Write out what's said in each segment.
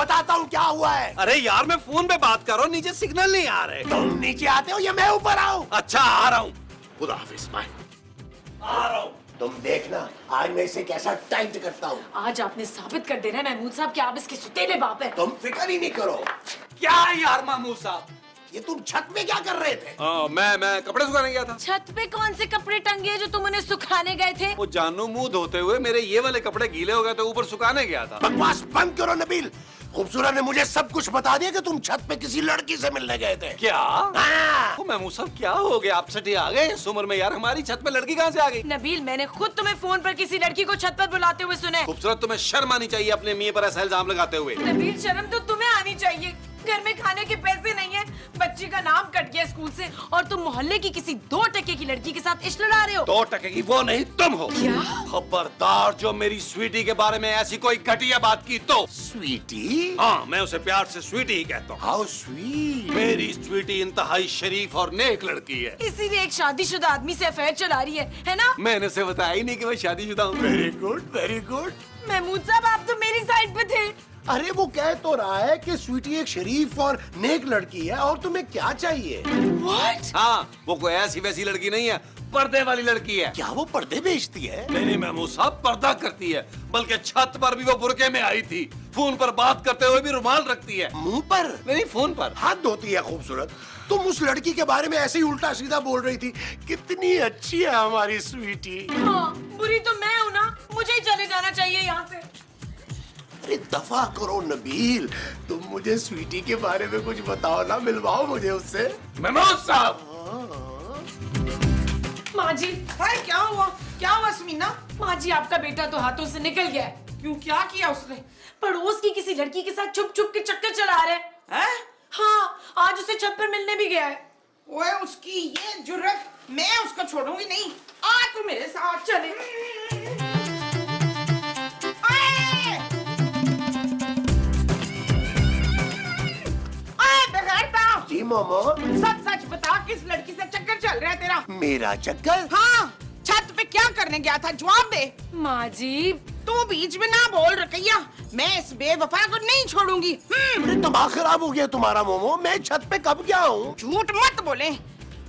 बताता हूँ क्या हुआ है। अरे यार मैं फोन पे बात कर रहा हूँ, नीचे सिग्नल नहीं आ रहे। तुम नीचे आते हो या मैं ऊपर आऊँ? अच्छा आ रहा हूँ। खुदा हाफिज भाई, आ रहा हूँ। तुम देखना आज मैं इसे कैसा टाइट करता हूँ। आज आपने साबित कर देना है महमूद साहब कि आप इसके सुतेले बाप हैं। तुम फिक्र ही नहीं करो। क्या यार महमूद साहब, ये तुम छत में क्या कर रहे थे? मैं कपड़े सुखाने गया था। छत पे कौन से कपड़े टंगे जो तुम उन्हें सुखाने गए थे? वो जानू मुंह धोते हुए मेरे ये वाले कपड़े गीले हो गए थे, ऊपर सुखाने गया था। बकवास बंद करो नबील। खूबसूरत ने मुझे सब कुछ बता दिया कि तुम छत पे किसी लड़की से मिलने गए थे। क्या? हाँ। ओ महमूद साहब क्या हो गया, आप सटी आ गए इस उम्र में यार, हमारी छत पे लड़की कहाँ से आ गई? नबील मैंने खुद तुम्हें फोन पर किसी लड़की को छत पर बुलाते हुए सुना है। खूबसूरत तुम्हें शर्म आनी चाहिए अपने मियां पर ऐसा इल्जाम लगाते हुए। नबील शर्म तो तुम्हें आनी चाहिए, घर में खाने के पैसे नहीं है, बच्ची का नाम कट गया स्कूल से और तुम मोहल्ले की किसी 2 टके की लड़की के साथ इश्क लड़ा रहे हो। 2 टके की वो नहीं तुम हो। क्या? खबरदार जो मेरी स्वीटी के बारे में ऐसी कोई घटिया बात की तो। स्वीटी? हाँ मैं उसे प्यार से स्वीटी ही कहता हूँ। How sweet. मेरी स्वीटी इंतहाई शरीफ और नेक लड़की है। इसीलिए एक शादीशुदा आदमी से अफेयर चला रही है ना? मैंने उसे बताया ही नहीं कि मैं शादीशुदा हूँ। Very good very good. Mahmood साहब आप तो मेरी साइड पे थे। अरे वो कह तो रहा है कि स्वीटी एक शरीफ और नेक लड़की है, और तुम्हें क्या चाहिए? What? हाँ वो कोई ऐसी वैसी लड़की नहीं है, पर्दे वाली लड़की है। क्या वो पर्दे बेचती है? नहीं महमूद साहब पर्दा करती है, बल्कि छत पर भी वो बुरके में आई थी, फोन पर बात करते हुए भी रुमाल रखती है। मुंह पर? नहीं फोन पर। हाथ धोती है। खूबसूरत तुम उस लड़की के बारे में ऐसे ही उल्टा सीधा बोल रही थी, कितनी अच्छी है हमारी स्वीटी। हाँ, बुरी तो मैं हूँ ना, मुझे ही चले जाना चाहिए यहाँ से। अरे दफा करो नबील, तुम मुझे स्वीटी के बारे में कुछ बताओ ना, मिलवाओ मुझे उससे। महमूद साहब। माँ जी, हाय क्या हुआ? क्या हुआ समीना? माँ जी आपका बेटा तो हाथों से निकल गया है। क्यों, क्या किया उसने? पड़ोस की किसी लड़की के साथ छुप छुप के चक्कर चला रहे हैं। हैं? हाँ, आज उसे छत पर मिलने भी गया है। ओए उसकी ये जुर्रत, मैं उसको छोड़ूंगी नहीं। आ तू मेरे साथ चले। जी मोमो। सच सच बता, किस लड़की से चक्कर चल रहा है तेरा? मेरा चक्कर? हाँ, छत पे क्या करने गया था, जवाब दे। माँ जी तू बीच में ना बोल रकैया, मैं इस बेवफा को नहीं छोड़ूंगी। अरे दिमाग खराब हो गया तुम्हारा मोमो, मैं छत पे कब गया हूँ? झूठ मत बोले,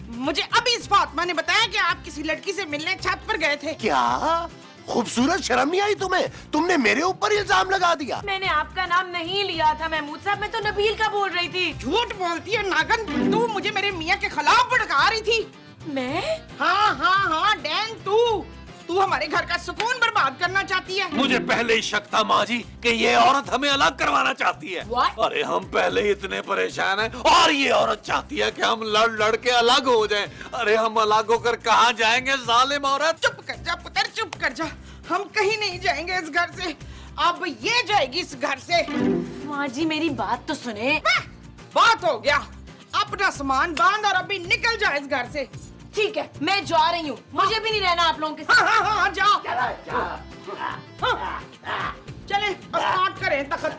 मुझे अभी इस फातिमा ने बताया कि आप किसी लड़की से मिलने छत पर गए थे। क्या? खूबसूरत शर्म नहीं आई तुम्हें? तुमने मेरे ऊपर इल्जाम लगा दिया। मैंने आपका नाम नहीं लिया था महमूद साहब, मैं तो नबील का बोल रही थी। झूठ बोलती है नागन, तू मुझे मेरे मियाँ के खिलाफ भड़का रही थी। मैं? हाँ डैन, तू हमारे घर का सुकून बर्बाद करना चाहती है। मुझे पहले ही शक था माँ जी कि ये औरत हमें अलग करवाना चाहती है। What? अरे हम पहले ही इतने परेशान हैं और ये औरत चाहती है कि हम लड़ लड़ के अलग हो जाएं। अरे हम अलग होकर कहाँ जाएंगे जालिम औरत। चुप कर जा पुत्र, चुप कर जा, हम कहीं नहीं जाएंगे इस घर से। अब ये जाएगी इस घर से। माँ जी मेरी बात तो सुने। बात हो गया, अपना सामान बांध और अभी निकल जा इस घर से। ठीक है मैं जा रही हूँ, मुझे भी नहीं रहना आप लोगों के साथ। हाँ, जाओ। चले स्टार्ट करें तखत।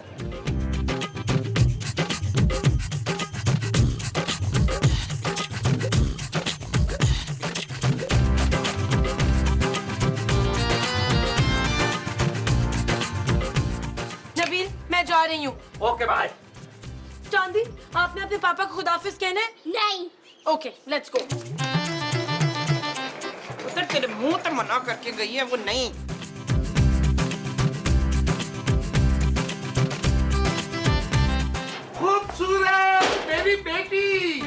नबील मैं जा रही हूँ। Okay bye. चांदी आपने अपने पापा को खुदाफिज कहना है? नहीं। Okay let's go. उधर तेरे मुंह तो मना करके गई है वो, नहीं। खूबसूरत मेरी बेटी।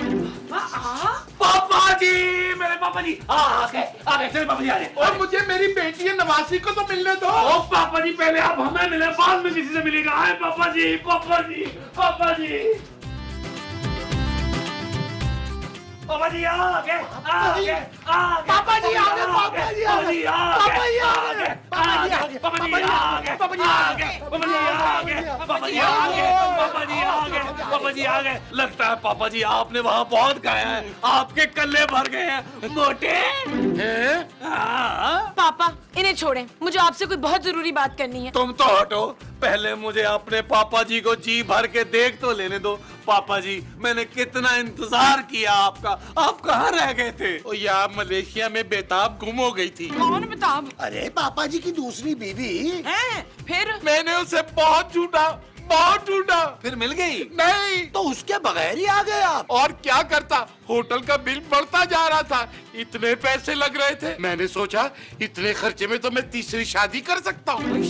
पापा जी, मेरे पापा जी आ गए चले पापा जी आ गए। और मुझे मेरी बेटी नवासी को तो मिलने दो। ओ पापा जी पहले आप हमें मिले, बाद में किसी से मिलेगा। आए पापा जी पापा जी पापा जी पापा जी आ गए पापा जी आ गए, पापा जी आ गए, पापा जी आ गए, पापा जी आ गए पापा जी आ गए पापा जी आ गए पापा जी आ गए पापा जी आ गए पापा जी आ गए पापा जी आ गए। लगता है पापा जी आपने वहाँ बहुत खाया है, आपके कल्ले भर गए हैं, मोटे हैं। हाँ। पापा इन्हें छोड़ें, मुझे आपसे कोई बहुत जरूरी बात करनी है। तुम तो हटो, पहले मुझे अपने पापा जी को जी भर के देख तो लेने दो। पापा जी मैंने कितना इंतजार किया आपका, आप कहाँ रह गए थे? ओ यार मलेशिया में बेताब गुम हो गई थी। कौन बेताब अरे पापा जी की दूसरी बीवी। है? फिर मैंने उसे बहुत झूठा बहुत ढूंढा, फिर मिल गई? नहीं तो उसके बगैर ही आ गए आप। और क्या करता, होटल का बिल बढ़ता जा रहा था, इतने पैसे लग रहे थे, मैंने सोचा इतने खर्चे में तो मैं तीसरी शादी कर सकता हूँ।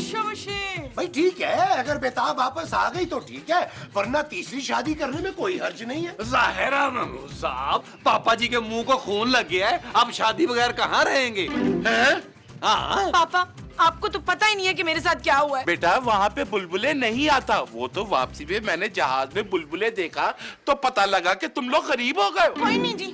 भाई ठीक है, अगर बेताब वापस आ गई तो ठीक है, वरना तीसरी शादी करने में कोई हर्ज नहीं है। जाहिर है महमूद साहब, पापा जी के मुंह को खून लग गया है, अब शादी बगैर कहाँ रहेंगे? हैं? हाँ पापा आपको तो पता ही नहीं है कि मेरे साथ क्या हुआ है। बेटा वहाँ पे बुलबुले नहीं आता, वो तो वापसी में मैंने जहाज में बुलबुले देखा तो पता लगा कि तुम लोग गरीब हो गए। कोई नहीं जी,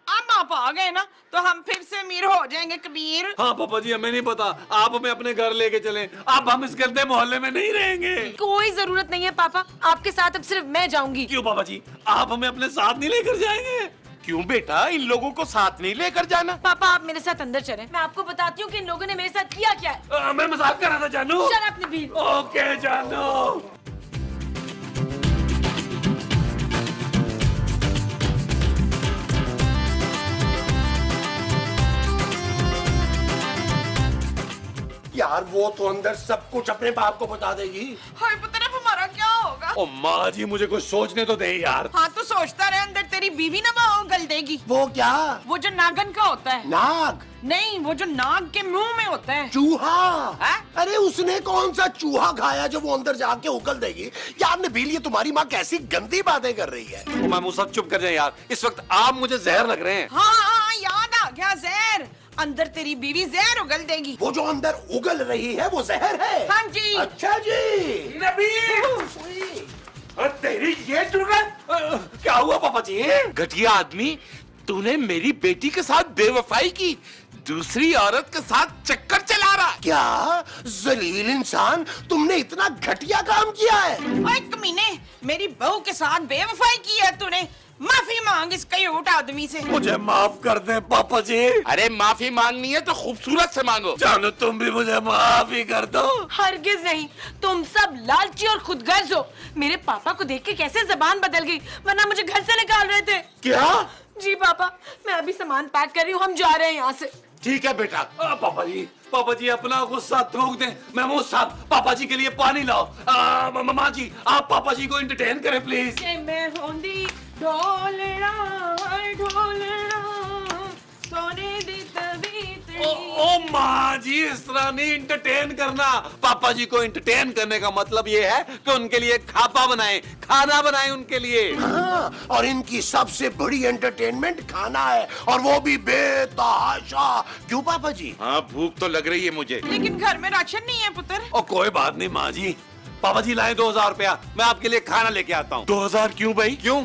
अब आप आ गए ना तो हम फिर से अमीर हो जाएंगे कबीर। हाँ पापा जी, हमें नहीं पता, आप हमें अपने घर लेके चलें, अब हम इस गंदे मोहल्ले में नहीं रहेंगे। कोई जरूरत नहीं है पापा, आपके साथ अब सिर्फ मैं जाऊंगी। क्यों पापा जी, आप हमें अपने साथ नहीं लेकर जाएंगे? क्यों बेटा, इन लोगों को साथ नहीं लेकर जाना? पापा आप मेरे साथ अंदर चलें, मैं आपको बताती हूँ कि इन लोगों ने मेरे साथ किया क्या है। मैं मजाक कर रहा था जानू। चल अपने बीवी। ओके जानू। यार वो तो अंदर सब कुछ अपने बाप को बता देगी। हाय पुत्र, अब हमारा क्या होगा? ओ माँ जी, मुझे कुछ सोचने तो दे यार। हाँ तो सोचता रहे, अंदर तेरी बीवी ना वहाँ गल देगी। वो क्या? वो जो नागन का होता है। नाग? नहीं, वो जो नाग के मुंह में होता है। चूहा? है? अरे उसने कौन सा चूहा खाया जो वो अंदर जाके उगल देगी? यार नबील, ये तुम्हारी माँ कैसी गंदी बातें कर रही है। ओ महमूद साहब चुप कर जाए यार, इस वक्त आप मुझे जहर लग रहे हैं। हाँ हाँ याद आ गया, जहर। अंदर तेरी बीवी जहर उगल देगी। वो जो अंदर उगल रही है वो जहर है? हाँ जी। अच्छा जी। नबील, तेरी ये जुर्रत! क्या हुआ पापा जी? घटिया आदमी, तूने मेरी बेटी के साथ बेवफाई की, दूसरी औरत के साथ चक्कर चला रहा। क्या जलील इंसान, तुमने इतना घटिया काम किया है? ओए कमीने, मेरी बहू के साथ बेवफाई की है तूने। माफी मांग इस कयूट आदमी से। मुझे माफ कर दे पापा जी। अरे माफी मांगनी है तो खूबसूरत से मांगो। जानू तुम भी मुझे माफी कर दो। हरगिज नहीं, तुम सब लालची और खुदगर्ज हो। मेरे पापा को देख के कैसे जबान बदल गई, वरना मुझे घर से निकाल रहे थे। क्या? जी पापा, मैं अभी सामान पैक कर रही हूँ, हम जा रहे हैं यहाँ से। ठीक है बेटा। पापा जी अपना गुस्सा थूक दें। महमूद साहब, पापा जी के लिए पानी लाओ। मामा जी, आप पापा जी को एंटरटेन करें प्लीज। मैं होंदी ढोलना ढोलना सोने दी तबीयत। ओ माँ जी, इस तरह नहीं एंटरटेन करना। पापा जी को एंटरटेन करने का मतलब ये है कि उनके लिए खापा बनाएं, खाना बनाएं उनके लिए। हाँ, और इनकी सबसे बड़ी एंटरटेनमेंट खाना है, और वो भी बेतहाशा। क्यों पापा जी? हाँ भूख तो लग रही है मुझे। लेकिन घर में राशन नहीं है पुत्र। ओ कोई बात नहीं माँ जी, पापा जी लाए 2000 रुपया, मैं आपके लिए खाना लेके आता हूँ। 2000 क्यों भाई? क्यों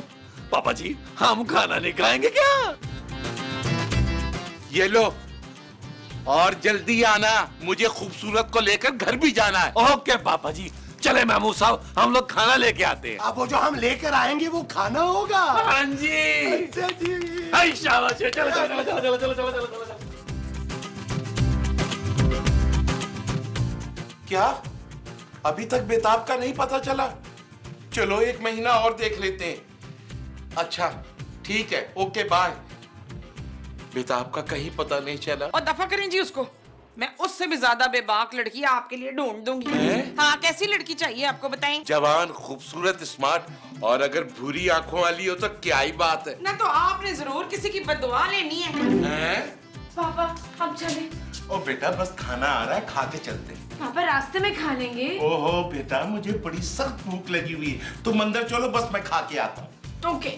पापा जी, हम खाना नहीं खाएंगे क्या? ये लो, और जल्दी आना, मुझे खूबसूरत को लेकर घर भी जाना है। ओके पापा जी, चले महमूद साहब, हम लोग खाना लेके आते हैं। अब वो जो हम लेकर आएंगे वो खाना होगा। हाँ जी। अच्छा जी। हाय शाबाश, चलो चलो चलो चलो चलो चलो चलो चलो। क्या अभी तक बेताब का नहीं पता चला? चलो 1 महीना और देख लेते हैं। अच्छा ठीक है, ओके बाय। बेताब का कहीं पता नहीं चला। और दफा करें जी उसको, मैं उससे भी ज्यादा बेबाक लड़की आपके लिए ढूंढ दूंगी। हैं? हाँ, कैसी लड़की चाहिए आपको बताएं? जवान, खूबसूरत, स्मार्ट, और अगर भूरी आंखों वाली हो तो क्या ही बात है। ना तो आपने जरूर किसी की बददुआ लेनी है। हैं? पापा हम चले। ओ बेटा बस खाना आ रहा है, खा के चलते हैं। पापा रास्ते में खा लेंगे। ओहो बेटा, मुझे बड़ी सख्त भूख लगी हुई है, तुम अंदर चलो, बस मैं खा के आता हूँ। ओके।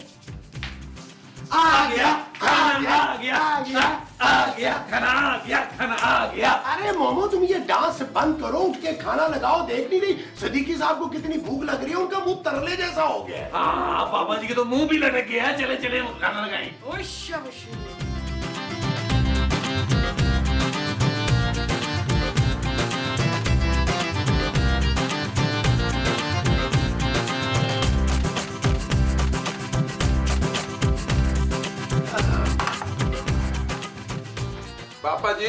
आ गया खाना, आ गया आ गया खाना, आ गया खाना, आ गया। अरे मोमो, तुम ये डांस बंद करो, उठ के खाना लगाओ। देख नहीं रही सदीकी साहब को कितनी भूख लग रही है, उनका मुंह तरले जैसा हो गया है। हाँ पापा जी के तो मुंह भी लटक गया है। चले चले खाना लगाएं। पापा जी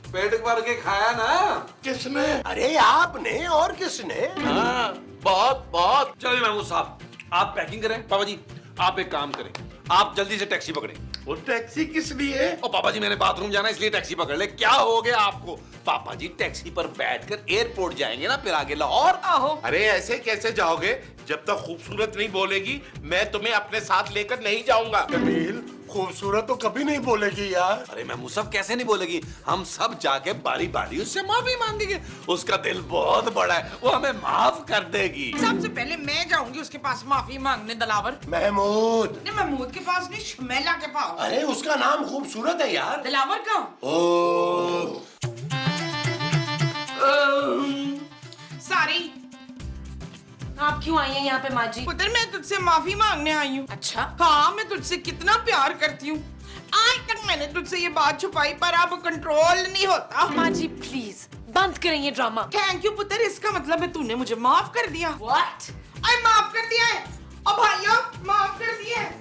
पेट भर के खाया ना? किसने? अरे आपने, और किसने? हाँ बहुत बहुत। चलिए महमूद साहब, आप पैकिंग करें। पापा जी आप एक काम करें, आप जल्दी से टैक्सी पकड़ें। वो टैक्सी किस लिए? ओ पापा जी मैंने बाथरूम जाना इसलिए टैक्सी पकड़ ले। क्या हो गया आपको? पापा जी टैक्सी पर बैठकर एयरपोर्ट जाएंगे ना, फिर आगे लाहौर। आहो अरे ऐसे कैसे जाओगे? जब तक खूबसूरत नहीं बोलेगी मैं तुम्हें अपने साथ लेकर नहीं जाऊंगा। नबील, खूबसूरत तो कभी नहीं बोलेगी यार। अरे मैं मुसफ कैसे नहीं बोलेगी? हम सब जाके बारी बारी उससे माफी मांगेंगे। उसका दिल बहुत बड़ा है, वो हमें माफ कर देगी। सबसे पहले मैं जाऊंगी उसके पास माफी मांगने दिलावर। महमूद। नहीं महमूद के पास नहीं, शमेला के पास। अरे उसका नाम खूबसूरत है यार। दिलावर का ओ सारी आप क्यों आई हैं यहाँ पे माँ जी? पुत्र मैं तुझसे माफी मांगने आई हूँ। अच्छा, हाँ मैं तुझसे कितना प्यार करती हूँ। आज तक मैंने तुझसे ये बात छुपाई पर अब कंट्रोल नहीं होता। माँ जी प्लीज बंद करें ये ड्रामा। थैंक यू पुत्र, इसका मतलब है तूने मुझे माफ कर दिया। What? अरे माफ कर दिया है। और भाइयों माफ कर दिया है।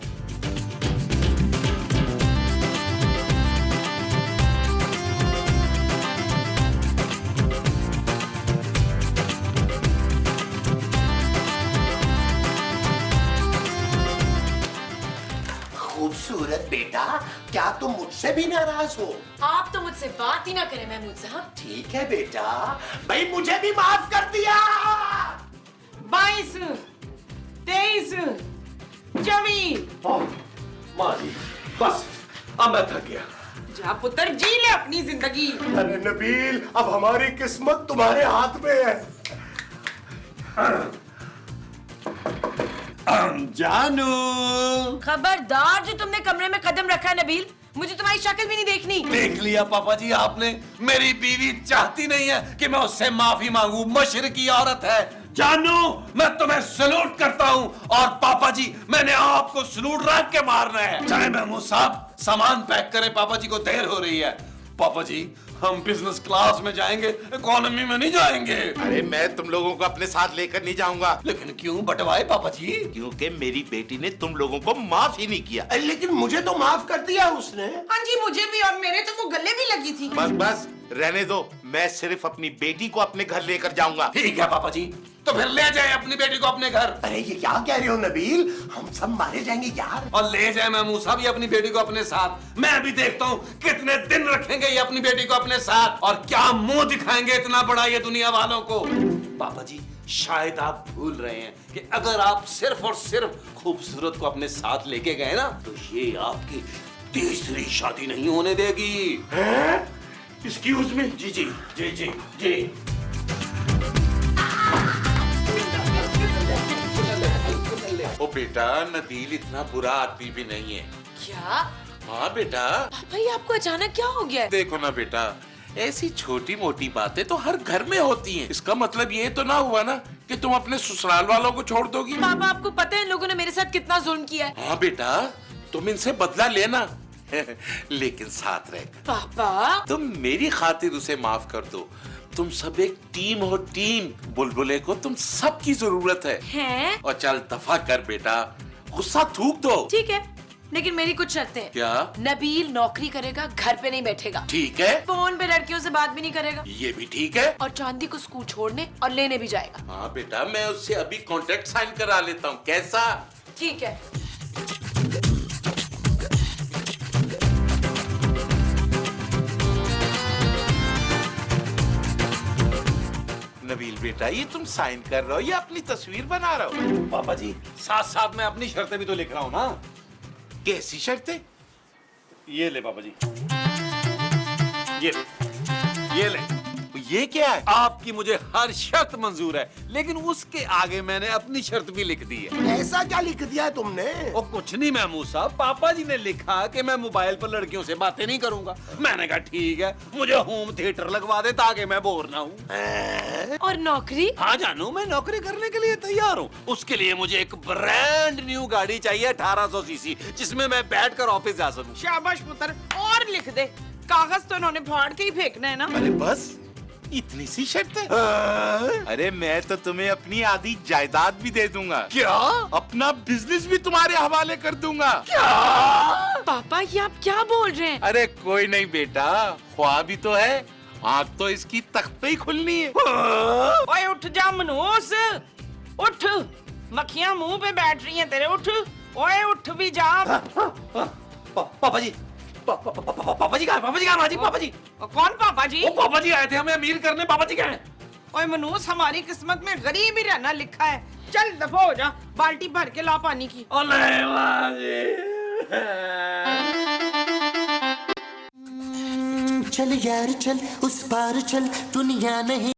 खूबसूरत बेटा, क्या तुम मुझसे भी नाराज हो? आप तो मुझसे बात ही ना करें महमूद साहब। ठीक है बेटा, भाई मुझे भी माफ कर दिया। 22, 23, 24। माँ जी बस अब मैं थक गया। जा पुत्र जी ले अपनी जिंदगी। अरे नबील, अब हमारी किस्मत तुम्हारे हाथ में है। जानू खबरदार जो तुमने कमरे में कदम रखा है नबील, मुझे तुम्हारी शक्ल भी नहीं देखनी। देख लिया पापा जी आपने, मेरी बीवी चाहती नहीं है कि मैं उससे माफी मांगू। मशरकी औरत है। जानू मैं तुम्हें सलूट करता हूँ, और पापा जी मैंने आपको सलूट रख के मारना है। चाहे महमूद साहब सामान पैक करें, पापा जी को देर हो रही है। पापा जी हम बिजनेस क्लास में जाएंगे, इकोनॉमी में नहीं जाएंगे। अरे मैं तुम लोगों को अपने साथ लेकर नहीं जाऊंगा। लेकिन क्यों बटवाए पापा जी? क्योंकि मेरी बेटी ने तुम लोगों को माफ ही नहीं किया। अरे लेकिन मुझे तो माफ कर दिया उसने। हाँ जी मुझे भी, और मेरे तो वो गले भी लगी थी। बस बस रहने दो, मैं सिर्फ अपनी बेटी को अपने घर लेकर जाऊंगा। ठीक है पापा जी, तो फिर ले जाए अपनी बेटी को अपने घर। अरे ये क्या कह रहे हो नबील, हम सब मारे जाएंगे यार। और ले जाए महमूद साहब ये अपनी बेटी को अपने साथ। मैं अभी देखता हूँ कितने दिन रखेंगे ये अपनी बेटी को अपने साथ, और क्या मुंह दिखाएंगे इतना बड़ा ये दुनिया वालों को। पापा जी शायद आप भूल रहे हैं कि अगर आप सिर्फ और सिर्फ खूबसूरत को अपने साथ लेके गए ना, तो ये आपकी तीसरी शादी नहीं होने देगी। Excuse me. जी जी जी जी जी। ओ बेटा, नबील इतना बुरा आदमी भी नहीं है। क्या हाँ बेटा। पापा ये आपको अचानक क्या हो गया है? देखो ना बेटा, ऐसी छोटी मोटी बातें तो हर घर में होती हैं। इसका मतलब ये तो ना हुआ ना कि तुम अपने ससुराल वालों को छोड़ दोगी। पापा आपको पता है इन लोगों ने मेरे साथ कितना जुल्म किया है। हाँ बेटा, तुम इनसे बदला लेना लेकिन साथ रहकर। पापा तुम मेरी खातिर उसे माफ कर दो। तुम सब एक टीम हो, टीम। बुलबुले को तुम सबकी जरूरत है। हैं? और चल दफा कर बेटा, गुस्सा थूक दो। ठीक है, लेकिन मेरी कुछ शर्तें हैं। क्या? नबील नौकरी करेगा, घर पे नहीं बैठेगा। ठीक है, फोन पे लड़कियों से बात भी नहीं करेगा, ये भी ठीक है। और चांदी को स्कूल छोड़ने और लेने भी जाएगा। हाँ बेटा, मैं उससे अभी कॉन्ट्रैक्ट साइन करा लेता हूँ। कैसा? ठीक है। नबील बेटा, ये तुम साइन कर रहे हो या अपनी तस्वीर बना रहे हो? पापा जी साथ साथ मैं अपनी शर्तें भी तो लिख रहा हूँ ना। कैसी शर्तें? ये ले पापा जी, ये ले। ये क्या है? आपकी मुझे हर शर्त मंजूर है, लेकिन उसके आगे मैंने अपनी शर्त भी लिख दी है। ऐसा क्या लिख दिया है तुमने? वो कुछ नहीं महमूद साहब, पापा जी ने लिखा कि मैं मोबाइल पर लड़कियों से बातें नहीं करूंगा। मैंने कहा ठीक है, मुझे होम थिएटर लगवा दे ताकि मैं बोर ना हूँ। और नौकरी? हाँ जानू, मैं नौकरी करने के लिए तैयार हूँ। उसके लिए मुझे एक ब्रांड न्यू गाड़ी चाहिए 1800 सीसी, जिसमें मैं बैठकर ऑफिस जा सकूँ। शाबाश पुत्र, और लिख दे। कागज तो इन्होंने फाड़ के ही फेंकना है ना। अरे बस इतनी सी शर्त है? अरे मैं तो तुम्हें अपनी आधी जायदाद भी दे दूंगा। क्या? अपना बिजनेस भी तुम्हारे हवाले कर दूंगा। क्या? पापा ये आप क्या बोल रहे हैं? अरे कोई नहीं बेटा, ख्वाब ही तो है। आँख तो इसकी तख्ते ही खुलनी है। ओए उठ जा मनोस, उठ। मक्खियां मुंह पे बैठ रही हैं तेरे, उठ। ओए उठ भी जा। पापा जी पापा जी कहाँ है? पापा जी कहाँ है? पापा जी कौन पापा जी? वो पापा जी आए थे हमें अमीर करने। पापा जी कहाँ हैं? ओए मनूस, हमारी किस्मत में गरीब ही रहना लिखा है। चल दफा हो जा, बाल्टी भर के ला पानी की। ओ नहीं माँ जी। चल यार चल उस पार चल दुनिया नहीं